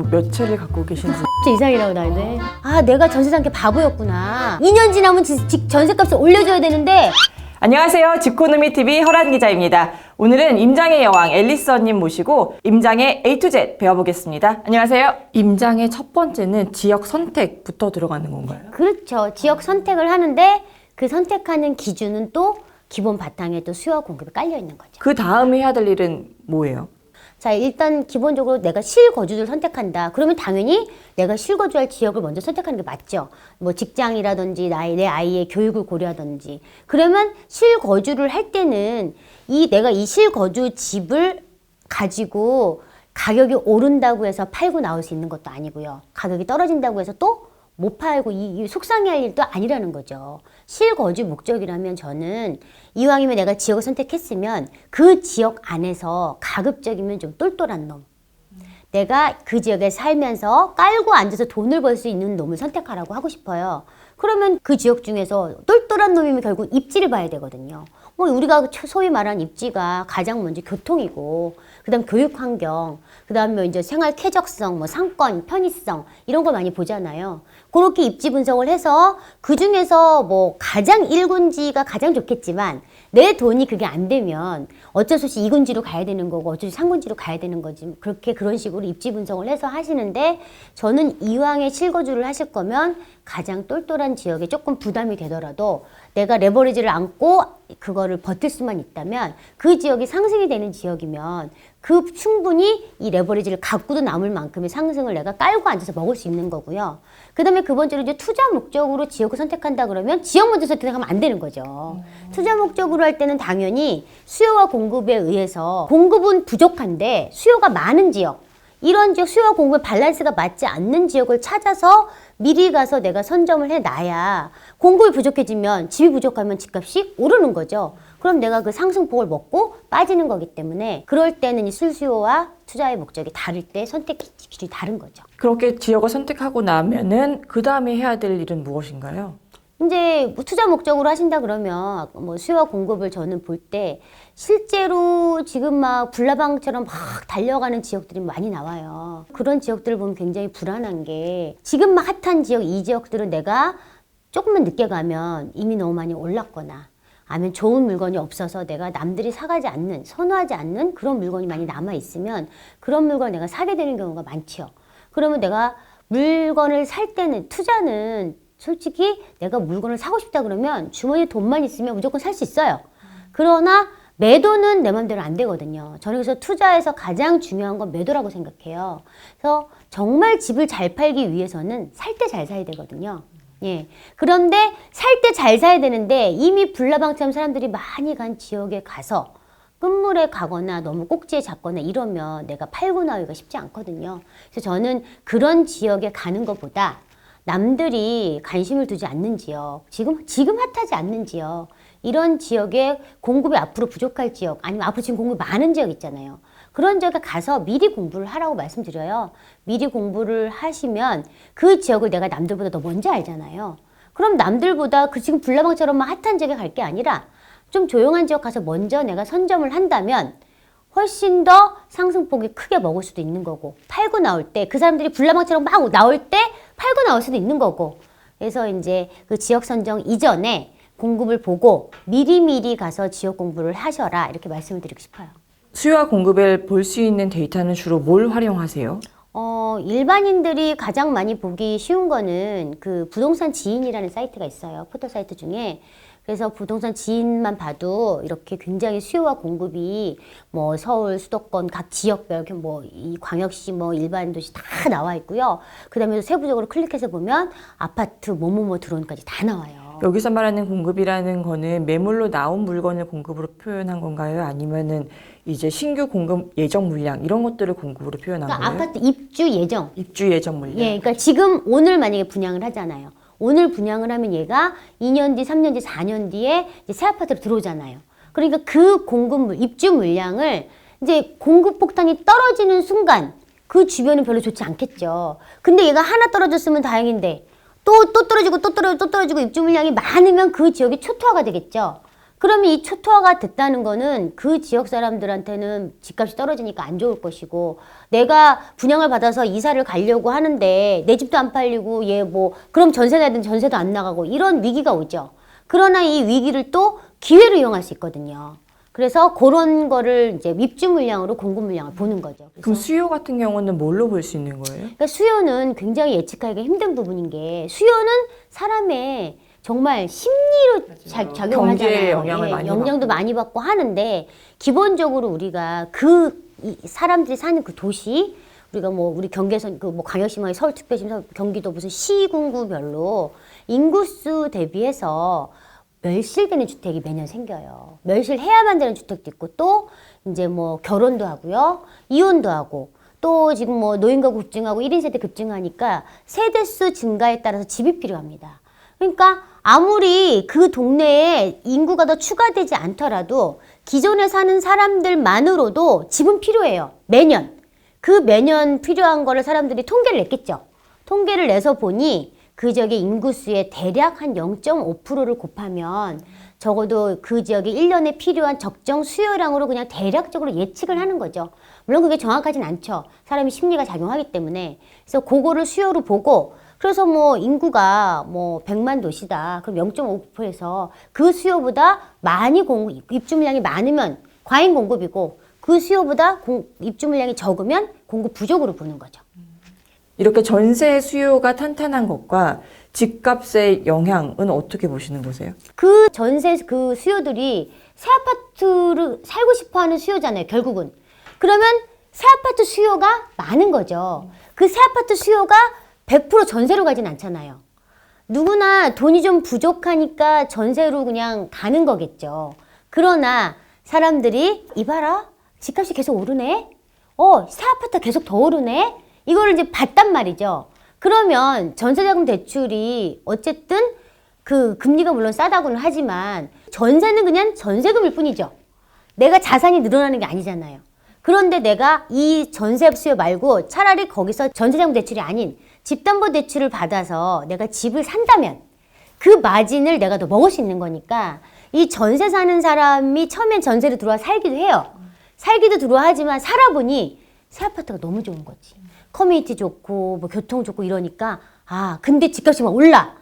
몇 채를 갖고 계신지. 진짜 이상이라고 나는데. 아, 내가 전세상계 바보였구나. 2년 지나면 전세값을 올려줘야 되는데. 안녕하세요. 집코노미 TV 허란 기자입니다. 오늘은 임장의 여왕 앨리스님 모시고 임장의 A to Z 배워보겠습니다. 안녕하세요. 임장의 첫 번째는 지역 선택부터 들어가는 건가요? 그렇죠. 지역 선택을 하는데 그 선택하는 기준은 또 기본 바탕에 또 수요와 공급이 깔려 있는 거죠. 그 다음에 해야 될 일은 뭐예요? 자, 일단 기본적으로 내가 실거주를 선택한다. 그러면 당연히 내가 실거주할 지역을 먼저 선택하는 게 맞죠. 뭐 직장이라든지 내 아이의 교육을 고려하든지. 그러면 실거주를 할 때는 내가 이 실거주 집을 가지고 가격이 오른다고 해서 팔고 나올 수 있는 것도 아니고요. 가격이 떨어진다고 해서 또 못 팔고 이 속상해할 일도 아니라는 거죠. 실거주 목적이라면 저는 이왕이면 내가 지역을 선택했으면 그 지역 안에서 가급적이면 좀 똘똘한 놈. 내가 그 지역에 살면서 깔고 앉아서 돈을 벌 수 있는 놈을 선택하라고 하고 싶어요. 그러면 그 지역 중에서 똘똘한 놈이면 결국 입지를 봐야 되거든요. 뭐 우리가 소위 말하는 입지가 가장 먼저 교통이고, 그다음 교육 환경, 그다음에 이제 생활 쾌적성, 뭐 상권, 편의성 이런 걸 많이 보잖아요. 그렇게 입지 분석을 해서 그 중에서 뭐 가장 1군지가 가장 좋겠지만 내 돈이 그게 안 되면 어쩔 수 없이 2군지로 가야 되는 거고 어쩔 수 없이 3군지로 가야 되는 거지. 그렇게 그런 식으로 입지 분석을 해서 하시는데, 저는 이왕에 실거주를 하실 거면 가장 똘똘한 지역에 조금 부담이 되더라도 내가 레버리지를 안고 그거를 버틸 수만 있다면, 그 지역이 상승이 되는 지역이면 그 충분히 이 레버리지를 갖고도 남을 만큼의 상승을 내가 깔고 앉아서 먹을 수 있는 거고요. 그 다음에 그 번째로 이제 투자 목적으로 지역을 선택한다 그러면 지역 먼저 선택하면 안 되는 거죠. 투자 목적으로 할 때는 당연히 수요와 공급에 의해서 공급은 부족한데 수요가 많은 지역, 이런 지역 수요와 공급의 밸런스가 맞지 않는 지역을 찾아서 미리 가서 내가 선점을 해놔야 공급이 부족해지면 집이 부족하면 집값이 오르는 거죠. 그럼 내가 그 상승폭을 먹고 빠지는 거기 때문에 그럴 때는 이 수요와 투자의 목적이 다를 때 선택 기준이 다른 거죠. 그렇게 지역을 선택하고 나면은 그 다음에 해야 될 일은 무엇인가요? 이제 뭐 투자 목적으로 하신다 그러면 뭐 수요와 공급을 저는 볼 때 실제로 지금 막 불나방처럼 막 달려가는 지역들이 많이 나와요. 그런 지역들을 보면 굉장히 불안한 게, 지금 막 핫한 지역, 이 지역들은 내가 조금만 늦게 가면 이미 너무 많이 올랐거나 아니면 좋은 물건이 없어서 내가 남들이 사가지 않는, 선호하지 않는 그런 물건이 많이 남아있으면 그런 물건을 내가 사게 되는 경우가 많죠. 그러면 내가 물건을 살 때는, 투자는 솔직히 내가 물건을 사고 싶다 그러면 주머니에 돈만 있으면 무조건 살 수 있어요. 그러나 매도는 내 맘대로 안 되거든요. 저는 그래서 투자에서 가장 중요한 건 매도라고 생각해요. 그래서 정말 집을 잘 팔기 위해서는 살 때 잘 사야 되거든요. 예. 그런데 살 때 잘 사야 되는데 이미 불나방처럼 사람들이 많이 간 지역에 가서 끝물에 가거나 너무 꼭지에 잡거나 이러면 내가 팔고 나오기가 쉽지 않거든요. 그래서 저는 그런 지역에 가는 것보다 남들이 관심을 두지 않는 지역, 지금 핫하지 않는 지역, 이런 지역에 공급이 앞으로 부족할 지역, 아니면 앞으로 지금 공급이 많은 지역 있잖아요. 그런 지역에 가서 미리 공부를 하라고 말씀드려요. 미리 공부를 하시면 그 지역을 내가 남들보다 더 먼저 알잖아요. 그럼 남들보다 그 지금 불나방처럼 핫한 지역에 갈 게 아니라 좀 조용한 지역 가서 먼저 내가 선점을 한다면 훨씬 더 상승폭이 크게 먹을 수도 있는 거고, 팔고 나올 때 그 사람들이 불나방처럼 막 나올 때 팔고 나올 수도 있는 거고. 그래서 이제 그 지역 선정 이전에 공급을 보고 미리미리 가서 지역 공부를 하셔라, 이렇게 말씀을 드리고 싶어요. 수요와 공급을 볼 수 있는 데이터는 주로 뭘 활용하세요? 일반인들이 가장 많이 보기 쉬운 거는 그 부동산 지인이라는 사이트가 있어요. 포털 사이트 중에. 그래서 부동산 지인만 봐도 이렇게 굉장히 수요와 공급이 뭐 서울, 수도권, 각 지역별, 뭐 이 광역시, 뭐 일반 도시 다 나와 있고요. 그 다음에 세부적으로 클릭해서 보면 아파트, 뭐뭐뭐 드론까지 다 나와요. 여기서 말하는 공급이라는 거는 매물로 나온 물건을 공급으로 표현한 건가요? 아니면은 이제 신규 공급 예정 물량 이런 것들을 공급으로 표현한 그러니까 거예요? 아파트 입주 예정. 입주 예정 물량. 예, 그러니까 지금 오늘 만약에 분양을 하잖아요. 오늘 분양을 하면 얘가 2년 뒤, 3년 뒤, 4년 뒤에 이제 새 아파트로 들어오잖아요. 그러니까 그 입주 물량을 이제 공급 폭탄이 떨어지는 순간 그 주변은 별로 좋지 않겠죠. 근데 얘가 하나 떨어졌으면 다행인데 또 떨어지고 또 떨어지고 입주 물량이 많으면 그 지역이 초토화가 되겠죠. 그러면 이 초토화가 됐다는 거는 그 지역 사람들한테는 집값이 떨어지니까 안 좋을 것이고, 내가 분양을 받아서 이사를 가려고 하는데 내 집도 안 팔리고 얘 뭐 그럼 전세 내야 되는데 전세도 안 나가고 이런 위기가 오죠. 그러나 이 위기를 또 기회로 이용할 수 있거든요. 그래서 그런 거를 이제 입주 물량으로 공급 물량을 보는 거죠. 그럼 수요 같은 경우는 뭘로 볼 수 있는 거예요? 그러니까 수요는 굉장히 예측하기가 힘든 부분인 게, 수요는 사람의 정말 심리로 작용을 경기에 하잖아요. 영향을 많이 영향도 많이 받고 하는데, 기본적으로 우리가 이 사람들이 사는 그 도시, 우리가 뭐 우리 경계선 그 뭐 광역시망, 서울특별시, 경기도 무슨 시군구별로 인구수 대비해서 멸실되는 주택이 매년 생겨요. 멸실해야만 되는 주택도 있고, 또 이제 뭐 결혼도 하고요, 이혼도 하고, 또 지금 뭐 노인가구 급증하고 1인 세대 급증하니까 세대수 증가에 따라서 집이 필요합니다. 그러니까 아무리 그 동네에 인구가 더 추가되지 않더라도 기존에 사는 사람들만으로도 집은 필요해요. 매년. 그 매년 필요한 거를 사람들이 통계를 냈겠죠. 통계를 내서 보니 그 지역의 인구수의 대략 한 0.5%를 곱하면 적어도 그 지역에 1년에 필요한 적정 수요량으로 그냥 대략적으로 예측을 하는 거죠. 물론 그게 정확하진 않죠. 사람이 심리가 작용하기 때문에. 그래서 그거를 수요로 보고, 그래서 뭐 인구가 뭐 100만 도시다. 그럼 0.5%에서 그 수요보다 많이 입주 물량이 많으면 과잉 공급이고, 그 수요보다 입주 물량이 적으면 공급 부족으로 보는 거죠. 이렇게 전세 수요가 탄탄한 것과 집값의 영향은 어떻게 보시는 거세요? 그 전세 그 수요들이 새 아파트를 살고 싶어 하는 수요잖아요, 결국은. 그러면 새 아파트 수요가 많은 거죠. 그 새 아파트 수요가 100% 전세로 가진 않잖아요. 누구나 돈이 좀 부족하니까 전세로 그냥 가는 거겠죠. 그러나 사람들이 이봐라, 집값이 계속 오르네. 새 아파트 계속 더 오르네. 이거를 이제 봤단 말이죠. 그러면 전세자금 대출이 어쨌든 그 금리가 물론 싸다고는 하지만 전세는 그냥 전세금일 뿐이죠. 내가 자산이 늘어나는 게 아니잖아요. 그런데 내가 이 전세 수요 말고 차라리 거기서 전세자금 대출이 아닌 집담보대출을 받아서 내가 집을 산다면 그 마진을 내가 더 먹을 수 있는 거니까, 이 전세 사는 사람이 처음엔 전세로 들어와 살기도 해요. 살기도 들어와 하지만 살아보니 새 아파트가 너무 좋은 거지. 커뮤니티 좋고 뭐 교통 좋고 이러니까, 근데 집값이 막 올라.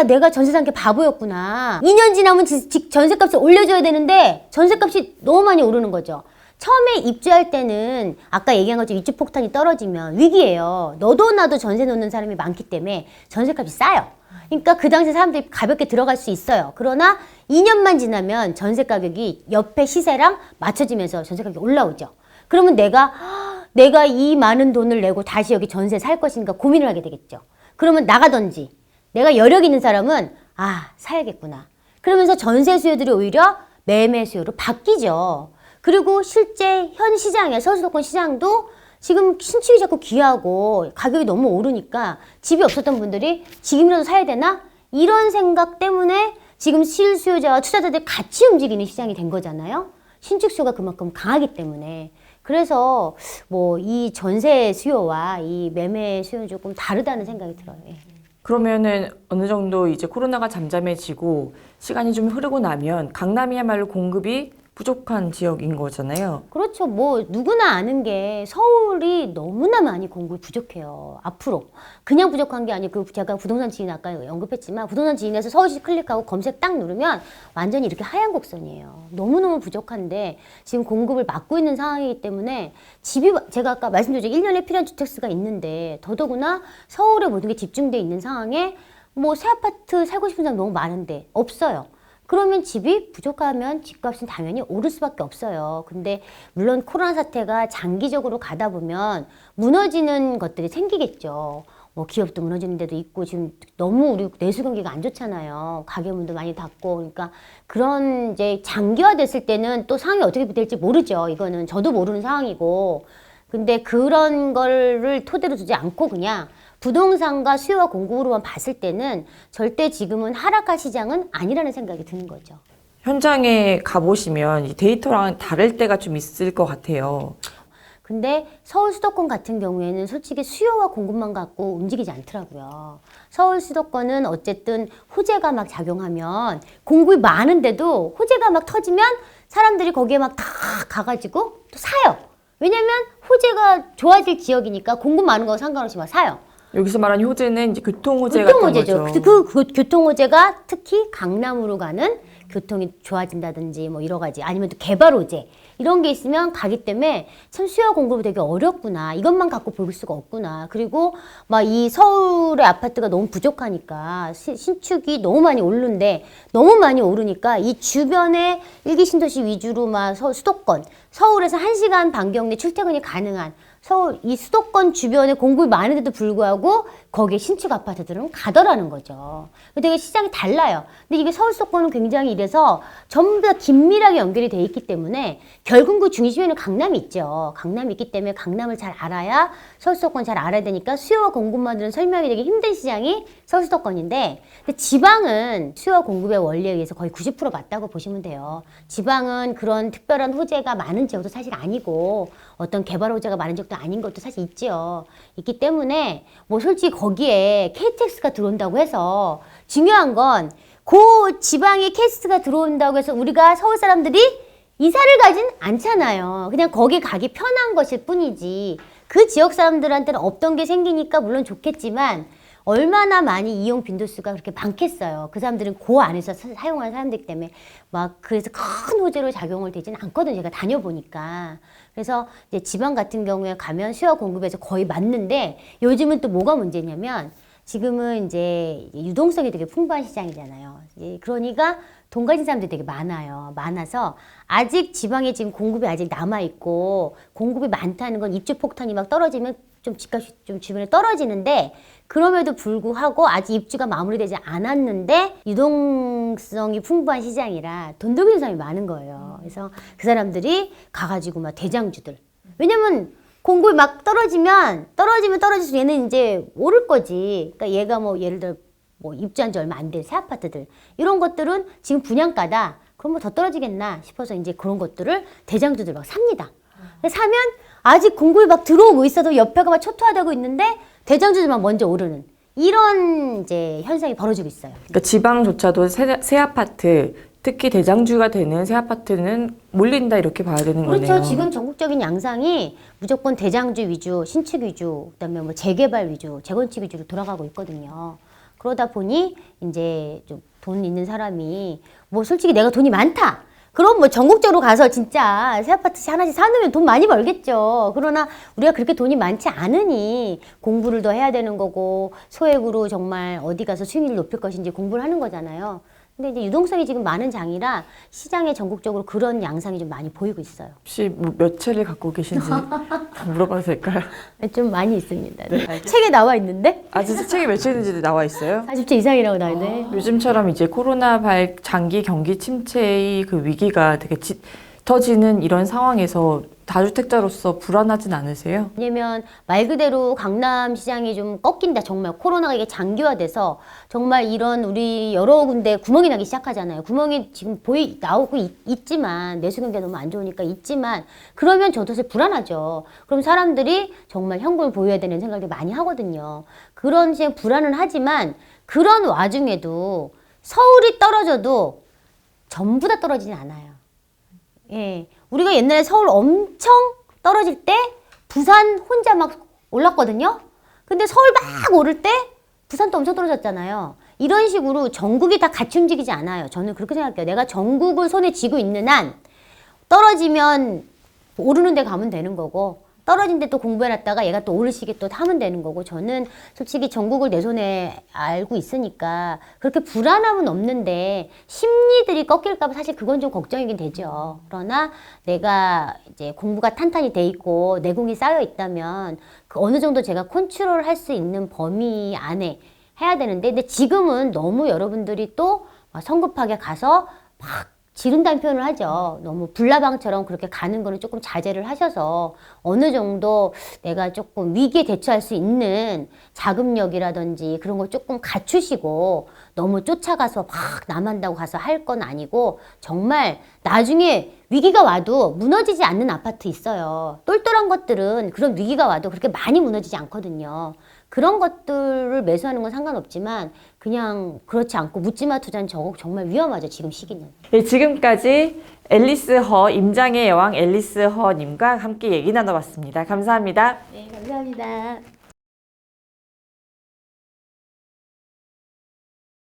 내가 전세 산 게 바보였구나. 2년 지나면 전세값을 올려줘야 되는데 전세값이 너무 많이 오르는 거죠. 처음에 입주할 때는 아까 얘기한 것처럼 입주 폭탄이 떨어지면 위기예요. 너도 나도 전세 놓는 사람이 많기 때문에 전세값이 싸요. 그러니까 그 당시 사람들이 가볍게 들어갈 수 있어요. 그러나 2년만 지나면 전세 가격이 옆에 시세랑 맞춰지면서 전세 가격이 올라오죠. 그러면 내가 이 많은 돈을 내고 다시 여기 전세 살 것인가 고민을 하게 되겠죠. 그러면 나가든지, 내가 여력 있는 사람은 사야겠구나. 그러면서 전세 수요들이 오히려 매매 수요로 바뀌죠. 그리고 실제 현 시장에, 서울 수도권 시장도 지금 신축이 자꾸 귀하고 가격이 너무 오르니까 집이 없었던 분들이 지금이라도 사야 되나? 이런 생각 때문에 지금 실수요자와 투자자들이 같이 움직이는 시장이 된 거잖아요. 신축 수요가 그만큼 강하기 때문에. 그래서 뭐 이 전세 수요와 이 매매 수요는 조금 다르다는 생각이 들어요. 예. 그러면은 어느 정도 이제 코로나가 잠잠해지고 시간이 좀 흐르고 나면 강남이야말로 공급이 부족한 지역인 거잖아요. 그렇죠. 뭐 누구나 아는 게 서울이 너무나 많이 공급이 부족해요. 앞으로. 그냥 부족한 게 아니고, 제가 부동산 지인 아까 언급했지만 부동산 지인에서 서울시 클릭하고 검색 딱 누르면 완전히 이렇게 하얀 곡선이에요. 너무너무 부족한데 지금 공급을 막고 있는 상황이기 때문에 제가 아까 말씀드렸죠. 1년에 필요한 주택수가 있는데 더더구나 서울에 모든 게 집중돼 있는 상황에 뭐 새 아파트 살고 싶은 사람 너무 많은데 없어요. 그러면 집이 부족하면 집값은 당연히 오를 수밖에 없어요. 근데 물론 코로나 사태가 장기적으로 가다 보면 무너지는 것들이 생기겠죠. 뭐 기업도 무너지는 데도 있고, 지금 너무 우리 내수 경기가 안 좋잖아요. 가게문도 많이 닫고. 그러니까 그런 이제 장기화됐을 때는 또 상황이 어떻게 될지 모르죠. 이거는 저도 모르는 상황이고. 근데 그런 거를 토대로 두지 않고 그냥 부동산과 수요와 공급으로만 봤을 때는 절대 지금은 하락할 시장은 아니라는 생각이 드는 거죠. 현장에 가보시면 이 데이터랑 다를 때가 좀 있을 것 같아요. 근데 서울 수도권 같은 경우에는 솔직히 수요와 공급만 갖고 움직이지 않더라고요. 서울 수도권은 어쨌든 호재가 막 작용하면 공급이 많은데도 호재가 막 터지면 사람들이 거기에 막 다 가가지고 또 사요. 왜냐면 호재가 좋아질 지역이니까 공급 많은 거 상관없이 막 사요. 여기서 말하는 호재는 이제 교통 호재 같은 교통호재죠. 거죠. 그 교통호재가 특히 강남으로 가는 교통이 좋아진다든지 뭐 여러 가지 아니면 또 개발호재 이런 게 있으면 가기 때문에 참 수요와 공급이 되게 어렵구나. 이것만 갖고 볼 수가 없구나. 그리고 막 이 서울의 아파트가 너무 부족하니까 신축이 너무 많이 오르는데 너무 많이 오르니까 이 주변에 일기 신도시 위주로 막 수도권 서울에서 1시간 반경 내 출퇴근이 가능한 서울 이 수도권 주변에 공급이 많은데도 불구하고 거기에 신축 아파트들은 가더라는 거죠. 되게 시장이 달라요. 근데 이게 서울 수도권은 굉장히 이래서 전부 다 긴밀하게 연결이 돼 있기 때문에 결국 그 중심에는 강남이 있죠. 강남이 있기 때문에 강남을 잘 알아야 서울 수도권 잘 알아야 되니까 수요와 공급만으로는 설명이 되기 힘든 시장이 서울 수도권인데 근데 지방은 수요와 공급의 원리에 의해서 거의 90% 맞다고 보시면 돼요. 지방은 그런 특별한 호재가 많은 지역도 사실 아니고 어떤 개발 호재가 많은 지역도 아닌 것도 사실 있죠. 있기 때문에 뭐 솔직히 거기에 KTX가 들어온다고 해서 중요한 건 그 지방에 KTX가 들어온다고 해서 우리가 서울 사람들이 이사를 가진 않잖아요. 그냥 거기 가기 편한 것일 뿐이지 그 지역 사람들한테는 없던 게 생기니까 물론 좋겠지만 얼마나 많이 이용 빈도수가 그렇게 많겠어요. 그 사람들은 그 안에서 사용하는 사람들 때문에 막 그래서 큰 호재로 작용을 되지는 않거든요. 제가 다녀보니까. 그래서 이제 지방 같은 경우에 가면 수요와 공급에서 거의 맞는데 요즘은 또 뭐가 문제냐면 지금은 이제 유동성이 되게 풍부한 시장이잖아요. 그러니까 돈 가진 사람들이 되게 많아요. 많아서 아직 지방에 지금 공급이 아직 남아있고 공급이 많다는 건 입주 폭탄이 막 떨어지면 좀 집값이 좀 주변에 떨어지는데 그럼에도 불구하고 아직 입주가 마무리되지 않았는데 유동성이 풍부한 시장이라 돈 들고 있는 사람이 많은 거예요. 그래서 그 사람들이 가가지고 막 대장주들. 왜냐면 공급이 막 떨어지면 떨어질수록 얘는 이제 오를 거지. 그러니까 얘가 뭐 예를 들어 뭐 입주한 지 얼마 안 된 새 아파트들 이런 것들은 지금 분양가다. 그럼 뭐 더 떨어지겠나 싶어서 이제 그런 것들을 대장주들 막 삽니다. 사면 아직 공급이 막 들어오고 있어도 옆에가 막 초토화되고 있는데 대장주들만 먼저 오르는 이런 이제 현상이 벌어지고 있어요. 그러니까 지방조차도 새 아파트, 특히 대장주가 되는 새 아파트는 몰린다 이렇게 봐야 되는 거네요. 그렇죠. 지금 전국적인 양상이 무조건 대장주 위주, 신축 위주, 그다음에 뭐 재개발 위주, 재건축 위주로 돌아가고 있거든요. 그러다 보니 이제 좀 돈 있는 사람이 뭐 솔직히 내가 돈이 많다. 그럼 뭐 전국적으로 가서 진짜 새 아파트 하나씩 사놓으면 돈 많이 벌겠죠. 그러나 우리가 그렇게 돈이 많지 않으니 공부를 더 해야 되는 거고 소액으로 정말 어디 가서 수익률을 높일 것인지 공부를 하는 거잖아요. 근데 이제 유동성이 지금 많은 장이라 시장에 전국적으로 그런 양상이 좀 많이 보이고 있어요. 혹시 뭐몇 채를 갖고 계신지 물어봐도 될까요? 좀 많이 있습니다. 책에 나와 있는데? 아, 진짜 책이 몇 채인지 나와 있어요? 40채 이상이라고 나와 있네. 요즘처럼 이제 코로나 장기 경기 침체의 그 위기가 되게 짙어지는 이런 상황에서 다주택자로서 불안하진 않으세요? 왜냐면 말 그대로 강남 시장이 좀 꺾인다. 정말 코로나가 이게 장기화돼서 정말 이런 우리 여러 군데 구멍이 나기 시작하잖아요. 구멍이 지금 나오고 있지만 내수 경기가 너무 안 좋으니까 있지만 그러면 저도 사실 불안하죠. 그럼 사람들이 정말 현금을 보유해야 되는 생각을 많이 하거든요. 그런 시장 불안은 하지만 그런 와중에도 서울이 떨어져도 전부 다 떨어지진 않아요. 예. 우리가 옛날에 서울 엄청 떨어질 때 부산 혼자 막 올랐거든요. 근데 서울 막 오를 때 부산도 엄청 떨어졌잖아요. 이런 식으로 전국이 다 같이 움직이지 않아요. 저는 그렇게 생각해요. 내가 전국을 손에 쥐고 있는 한 떨어지면 오르는 데 가면 되는 거고 떨어진 데 또 공부해놨다가 얘가 또 오를 시기에 또 하면 되는 거고 저는 솔직히 전국을 내 손에 알고 있으니까 그렇게 불안함은 없는데 심리들이 꺾일까 봐 사실 그건 좀 걱정이긴 되죠. 그러나 내가 이제 공부가 탄탄히 돼 있고 내공이 쌓여 있다면 그 어느 정도 제가 컨트롤 할 수 있는 범위 안에 해야 되는데 근데 지금은 너무 여러분들이 또 성급하게 가서 막 지른다는 표현을 하죠. 너무 불나방처럼 그렇게 가는 거는 조금 자제를 하셔서 어느 정도 내가 조금 위기에 대처할 수 있는 자금력이라든지 그런 거 조금 갖추시고 너무 쫓아가서 막 남한다고 가서 할 건 아니고 정말 나중에 위기가 와도 무너지지 않는 아파트 있어요. 똘똘한 것들은 그런 위기가 와도 그렇게 많이 무너지지 않거든요. 그런 것들을 매수하는 건 상관없지만 그냥 그렇지 않고 묻지마 투자는 정말 위험하죠. 지금 시기는. 예, 지금까지 앨리스 허, 임장의 여왕 앨리스 허님과 함께 얘기 나눠봤습니다. 감사합니다. 네, 감사합니다.